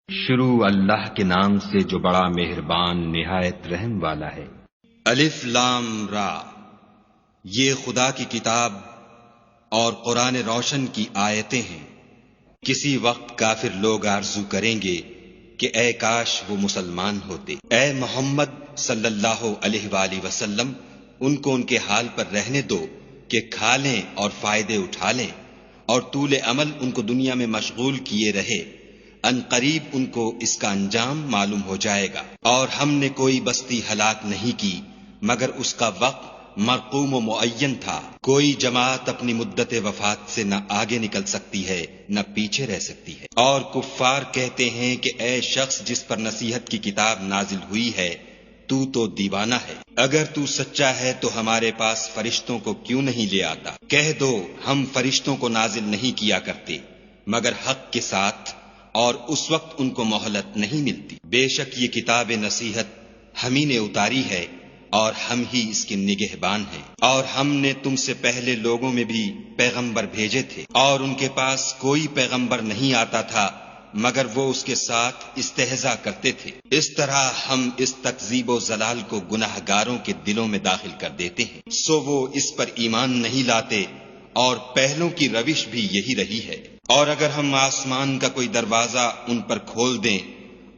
شروع اللہ کے نام سے جو بڑا مہربان نہایت رحم والا ہے۔ الف لام را، یہ خدا کی کتاب اور قرآن روشن کی آیتیں ہیں۔ کسی وقت کافر لوگ آرزو کریں گے کہ اے کاش وہ مسلمان ہوتے۔ اے محمد صلی اللہ علیہ وآلہ وسلم، ان کو ان کے حال پر رہنے دو کہ کھا لیں اور فائدے اٹھا لیں، اور طول عمل ان کو دنیا میں مشغول کیے رہے۔ ان قریب ان کو اس کا انجام معلوم ہو جائے گا۔ اور ہم نے کوئی بستی ہلاک نہیں کی مگر اس کا وقت مرقوم و معین تھا۔ کوئی جماعت اپنی مدت وفات سے نہ آگے نکل سکتی ہے نہ پیچھے رہ سکتی ہے۔ اور کفار کہتے ہیں کہ اے شخص جس پر نصیحت کی کتاب نازل ہوئی ہے، تو دیوانہ ہے۔ اگر تو سچا ہے تو ہمارے پاس فرشتوں کو کیوں نہیں لے آتا؟ کہہ دو ہم فرشتوں کو نازل نہیں کیا کرتے مگر حق کے ساتھ، اور اس وقت ان کو مہلت نہیں ملتی۔ بے شک یہ کتاب نصیحت ہم ہی نے اتاری ہے اور ہم ہی اس کے نگہبان ہیں۔ اور ہم نے تم سے پہلے لوگوں میں بھی پیغمبر بھیجے تھے، اور ان کے پاس کوئی پیغمبر نہیں آتا تھا مگر وہ اس کے ساتھ استہزاء کرتے تھے۔ اس طرح ہم اس تکذیب و ضلال کو گناہ گاروں کے دلوں میں داخل کر دیتے ہیں، سو وہ اس پر ایمان نہیں لاتے، اور پہلوں کی روش بھی یہی رہی ہے۔ اور اگر ہم آسمان کا کوئی دروازہ ان پر کھول دیں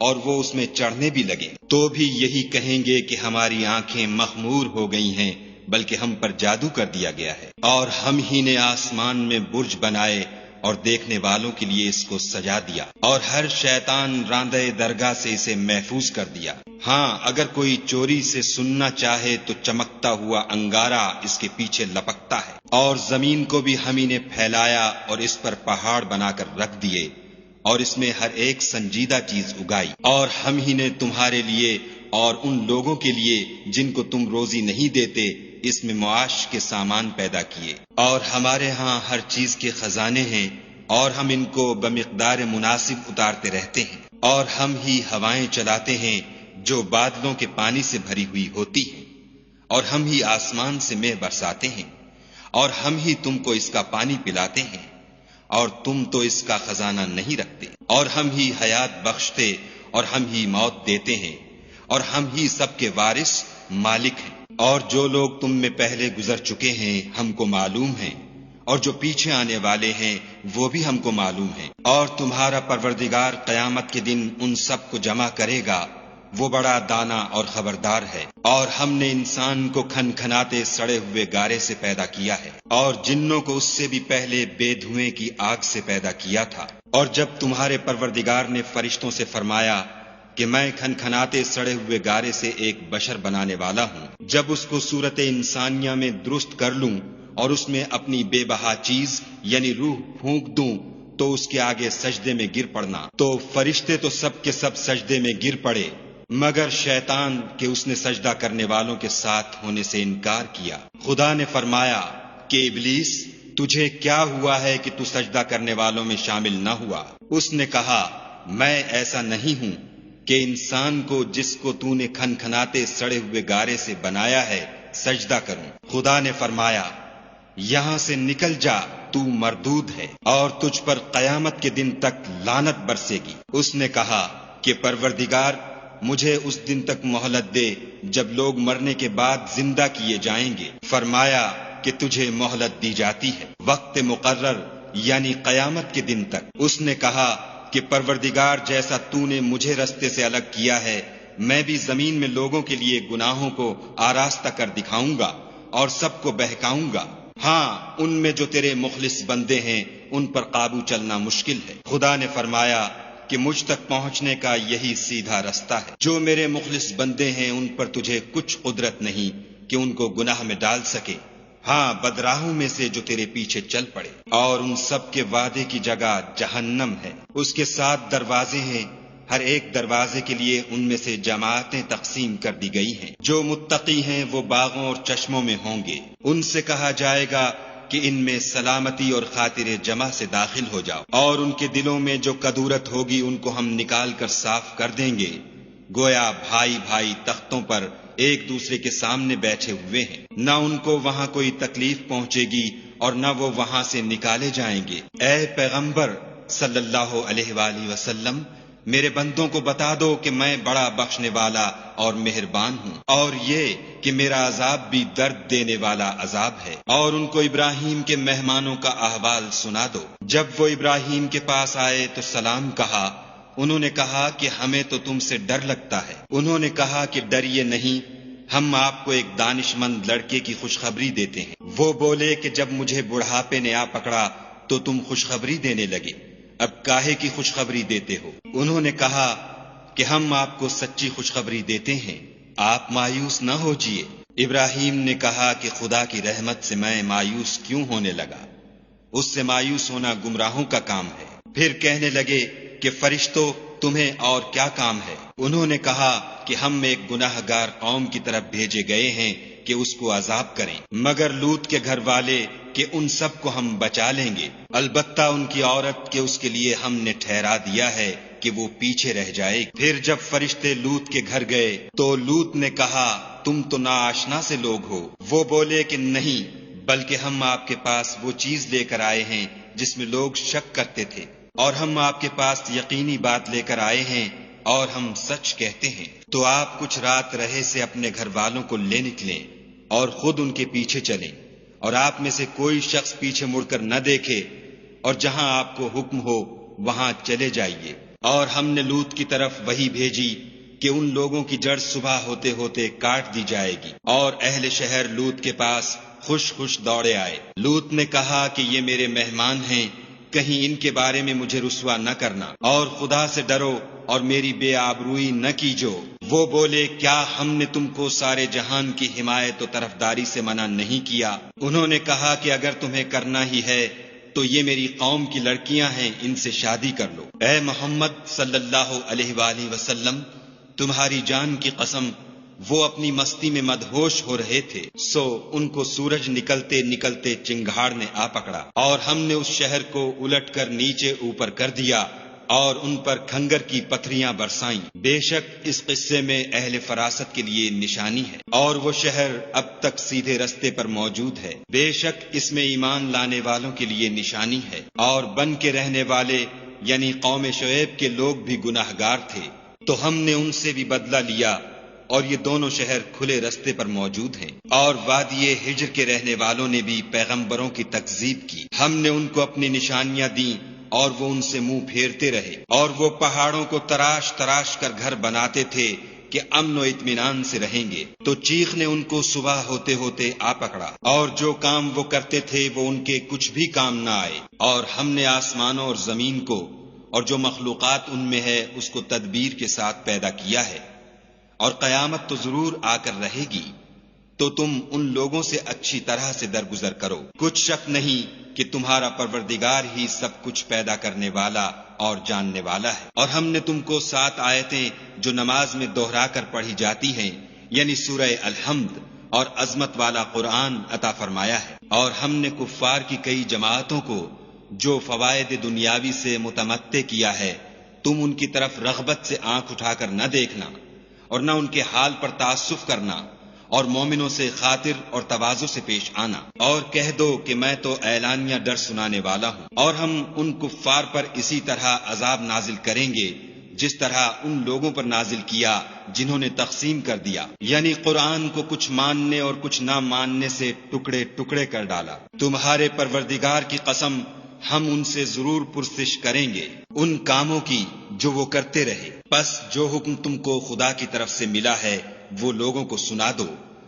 اور وہ اس میں چڑھنے بھی لگے تو بھی یہی کہیں گے کہ ہماری آنکھیں مخمور ہو گئی ہیں، بلکہ ہم پر جادو کر دیا گیا ہے۔ اور ہم ہی نے آسمان میں برج بنائے اور دیکھنے والوں کے لیے اس کو سجا دیا، اور ہر شیطان راندہ درگاہ سے اسے محفوظ کر دیا۔ ہاں اگر کوئی چوری سے سننا چاہے تو چمکتا ہوا انگارہ اس کے پیچھے لپکتا ہے۔ اور زمین کو بھی ہم ہی نے پھیلایا اور اس پر پہاڑ بنا کر رکھ دیے، اور اس میں ہر ایک سنجیدہ چیز اگائی۔ اور ہم ہی نے تمہارے لیے اور ان لوگوں کے لیے جن کو تم روزی نہیں دیتے اس میں معاش کے سامان پیدا کیے۔ اور ہمارے ہاں ہر چیز کے خزانے ہیں، اور ہم ان کو بمقدار مناسب اتارتے رہتے ہیں۔ اور ہم ہی ہوائیں چلاتے ہیں جو بادلوں کے پانی سے بھری ہوئی ہوتی ہیں، اور ہم ہی آسمان سے مے برساتے ہیں، اور ہم ہی تم کو اس کا پانی پلاتے ہیں، اور تم تو اس کا خزانہ نہیں رکھتے۔ اور ہم ہی حیات بخشتے اور ہم ہی موت دیتے ہیں، اور ہم ہی سب کے وارث مالک ہیں۔ اور جو لوگ تم میں پہلے گزر چکے ہیں ہم کو معلوم ہیں، اور جو پیچھے آنے والے ہیں وہ بھی ہم کو معلوم ہیں۔ اور تمہارا پروردگار قیامت کے دن ان سب کو جمع کرے گا، وہ بڑا دانا اور خبردار ہے۔ اور ہم نے انسان کو کھن کھناتے سڑے ہوئے گارے سے پیدا کیا ہے، اور جنوں کو اس سے بھی پہلے بے دھوئیں کی آگ سے پیدا کیا تھا۔ اور جب تمہارے پروردگار نے فرشتوں سے فرمایا کہ میں کھن کھناتے سڑے ہوئے گارے سے ایک بشر بنانے والا ہوں، جب اس کو صورت انسانیہ میں درست کر لوں اور اس میں اپنی بے بہا چیز یعنی روح پھونک دوں تو اس کے آگے سجدے میں گر پڑنا، تو فرشتے تو سب کے سب سجدے میں گر پڑے مگر شیطان کہ اس نے سجدہ کرنے والوں کے ساتھ ہونے سے انکار کیا۔ خدا نے فرمایا کہ ابلیس تجھے کیا ہوا ہے کہ تو سجدہ کرنے والوں میں شامل نہ ہوا؟ اس نے کہا میں ایسا نہیں ہوں کہ انسان کو جس کو تو نے کھن کھناتے سڑے ہوئے گارے سے بنایا ہے سجدہ کروں۔ خدا نے فرمایا یہاں سے نکل جا، تو مردود ہے، اور تجھ پر قیامت کے دن تک لعنت برسے گی۔ اس نے کہا کہ پروردگار مجھے اس دن تک مہلت دے جب لوگ مرنے کے بعد زندہ کیے جائیں گے۔ فرمایا کہ تجھے مہلت دی جاتی ہے وقت مقرر یعنی قیامت کے دن تک۔ اس نے کہا کہ پروردگار جیسا تو نے مجھے رستے سے الگ کیا ہے میں بھی زمین میں لوگوں کے لیے گناہوں کو آراستہ کر دکھاؤں گا اور سب کو بہکاؤں گا۔ ہاں ان میں جو تیرے مخلص بندے ہیں ان پر قابو چلنا مشکل ہے۔ خدا نے فرمایا کہ مجھ تک پہنچنے کا یہی سیدھا رستہ ہے۔ جو میرے مخلص بندے ہیں ان پر تجھے کچھ قدرت نہیں کہ ان کو گناہ میں ڈال سکے، ہاں بدراہوں میں سے جو تیرے پیچھے چل پڑے۔ اور ان سب کے وعدے کی جگہ جہنم ہے، اس کے 7 دروازے ہیں، ہر ایک دروازے کے لیے ان میں سے جماعتیں تقسیم کر دی گئی ہیں۔ جو متقی ہیں وہ باغوں اور چشموں میں ہوں گے، ان سے کہا جائے گا کہ ان میں سلامتی اور خاطر جمع سے داخل ہو جاؤ، اور ان کے دلوں میں جو کدورت ہوگی ان کو ہم نکال کر صاف کر دیں گے، گویا بھائی بھائی تختوں پر ایک دوسرے کے سامنے بیٹھے ہوئے ہیں، نہ ان کو وہاں کوئی تکلیف پہنچے گی اور نہ وہ وہاں سے نکالے جائیں گے۔ اے پیغمبر صلی اللہ علیہ وآلہ وسلم، میرے بندوں کو بتا دو کہ میں بڑا بخشنے والا اور مہربان ہوں، اور یہ کہ میرا عذاب بھی درد دینے والا عذاب ہے۔ اور ان کو ابراہیم کے مہمانوں کا احوال سنا دو۔ جب وہ ابراہیم کے پاس آئے تو سلام کہا۔ انہوں نے کہا کہ ہمیں تو تم سے ڈر لگتا ہے۔ انہوں نے کہا کہ ڈریے نہیں، ہم آپ کو ایک دانش مند لڑکے کی خوشخبری دیتے ہیں۔ وہ بولے کہ جب مجھے بڑھاپے نے آ پکڑا تو تم خوشخبری دینے لگے، اب کاہے کی خوشخبری دیتے ہو؟ انہوں نے کہا کہ ہم آپ کو سچی خوشخبری دیتے ہیں، آپ مایوس نہ ہوجیے۔ ابراہیم نے کہا کہ خدا کی رحمت سے میں مایوس کیوں ہونے لگا؟ اس سے مایوس ہونا گمراہوں کا کام ہے۔ پھر کہنے لگے کہ فرشتوں تمہیں اور کیا کام ہے؟ انہوں نے کہا کہ ہم ایک گناہ گار قوم کی طرف بھیجے گئے ہیں کہ اس کو عذاب کریں، مگر لوط کے گھر والے کہ ان سب کو ہم بچا لیں گے، البتہ ان کی عورت کہ اس کے لیے ہم نے ٹھہرا دیا ہے کہ وہ پیچھے رہ جائے۔ پھر جب فرشتے لوط کے گھر گئے تو لوط نے کہا تم تو ناآشنا سے لوگ ہو۔ وہ بولے کہ نہیں، بلکہ ہم آپ کے پاس وہ چیز لے کر آئے ہیں جس میں لوگ شک کرتے تھے، اور ہم آپ کے پاس یقینی بات لے کر آئے ہیں اور ہم سچ کہتے ہیں۔ تو آپ کچھ رات رہے سے اپنے گھر والوں کو لے نکلیں اور خود ان کے پیچھے چلیں، اور آپ میں سے کوئی شخص پیچھے مڑ کر نہ دیکھے، اور جہاں آپ کو حکم ہو وہاں چلے جائیے۔ اور ہم نے لوط کی طرف وحی بھیجی کہ ان لوگوں کی جڑ صبح ہوتے ہوتے کاٹ دی جائے گی، اور اہل شہر لوط کے پاس خوش خوش دوڑے آئے۔ لوط نے کہا کہ یہ میرے مہمان ہیں، کہیں ان کے بارے میں مجھے رسوا نہ کرنا، اور خدا سے ڈرو اور میری بے آبروئی نہ کیجو۔ وہ بولے کیا ہم نے تم کو سارے جہان کی حمایت و طرفداری سے منع نہیں کیا؟ انہوں نے کہا کہ اگر تمہیں کرنا ہی ہے تو یہ میری قوم کی لڑکیاں ہیں، ان سے شادی کر لو۔ اے محمد صلی اللہ علیہ وآلہ وسلم، تمہاری جان کی قسم وہ اپنی مستی میں مدہوش ہو رہے تھے، سو ان کو سورج نکلتے نکلتے چنگھاڑ نے آ پکڑا، اور ہم نے اس شہر کو الٹ کر نیچے اوپر کر دیا اور ان پر کھنگر کی پتھریاں برسائیں۔ بے شک اس قصے میں اہل فراست کے لیے نشانی ہے، اور وہ شہر اب تک سیدھے رستے پر موجود ہے۔ بے شک اس میں ایمان لانے والوں کے لیے نشانی ہے، اور بن کے رہنے والے یعنی قوم شعیب کے لوگ بھی گناہ گار تھے، تو ہم نے ان سے بھی بدلہ لیا، اور یہ دونوں شہر کھلے رستے پر موجود ہیں۔ اور وادی ہجر کے رہنے والوں نے بھی پیغمبروں کی تکذیب کی، ہم نے ان کو اپنی نشانیاں دیں اور وہ ان سے منہ پھیرتے رہے، اور وہ پہاڑوں کو تراش تراش کر گھر بناتے تھے کہ امن و اطمینان سے رہیں گے، تو چیخ نے ان کو صبح ہوتے ہوتے آ پکڑا، اور جو کام وہ کرتے تھے وہ ان کے کچھ بھی کام نہ آئے۔ اور ہم نے آسمانوں اور زمین کو اور جو مخلوقات ان میں ہے اس کو تدبیر کے ساتھ پیدا کیا ہے، اور قیامت تو ضرور آ کر رہے گی، تو تم ان لوگوں سے اچھی طرح سے درگزر کرو۔ کچھ شک نہیں کہ تمہارا پروردگار ہی سب کچھ پیدا کرنے والا اور جاننے والا ہے۔ اور ہم نے تم کو 7 آیتیں جو نماز میں دہرا کر پڑھی جاتی ہیں، یعنی سورہ الحمد اور عظمت والا قرآن عطا فرمایا ہے، اور ہم نے کفار کی کئی جماعتوں کو جو فوائد دنیاوی سے متمتع کیا ہے، تم ان کی طرف رغبت سے آنکھ اٹھا کر نہ دیکھنا اور نہ ان کے حال پر تعصف کرنا، اور مومنوں سے خاطر اور تواضع سے پیش آنا، اور کہہ دو کہ میں تو اعلانیہ ڈر سنانے والا ہوں، اور ہم ان کفار پر اسی طرح عذاب نازل کریں گے جس طرح ان لوگوں پر نازل کیا جنہوں نے تقسیم کر دیا، یعنی قرآن کو کچھ ماننے اور کچھ نہ ماننے سے ٹکڑے ٹکڑے کر ڈالا۔ تمہارے پروردگار کی قسم ہم ان سے ضرور پرسش کریں گے ان کاموں کی جو وہ کرتے رہے۔ پس جو حکم تم کو خدا کی طرف سے ملا ہے وہ لوگوں کو سنا دو،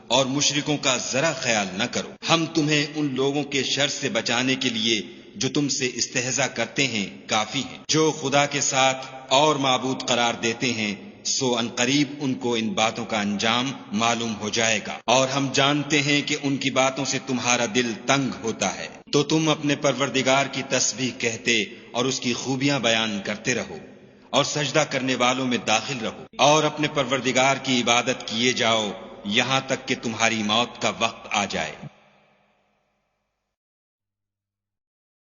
اور مشرکوں کا ذرا خیال نہ کرو۔ ہم تمہیں ان لوگوں کے شر سے بچانے کے لیے جو تم سے استہزاء کرتے ہیں کافی ہیں۔ جو خدا کے ساتھ اور معبود قرار دیتے ہیں سو عنقریب ان کو ان باتوں کا انجام معلوم ہو جائے گا، اور ہم جانتے ہیں کہ ان کی باتوں سے تمہارا دل تنگ ہوتا ہے، تو تم اپنے پروردگار کی تسبیح کہتے اور اس کی خوبیاں بیان کرتے رہو، اور سجدہ کرنے والوں میں داخل رہو، اور اپنے پروردگار کی عبادت کیے جاؤ یہاں تک کہ تمہاری موت کا وقت آ جائے۔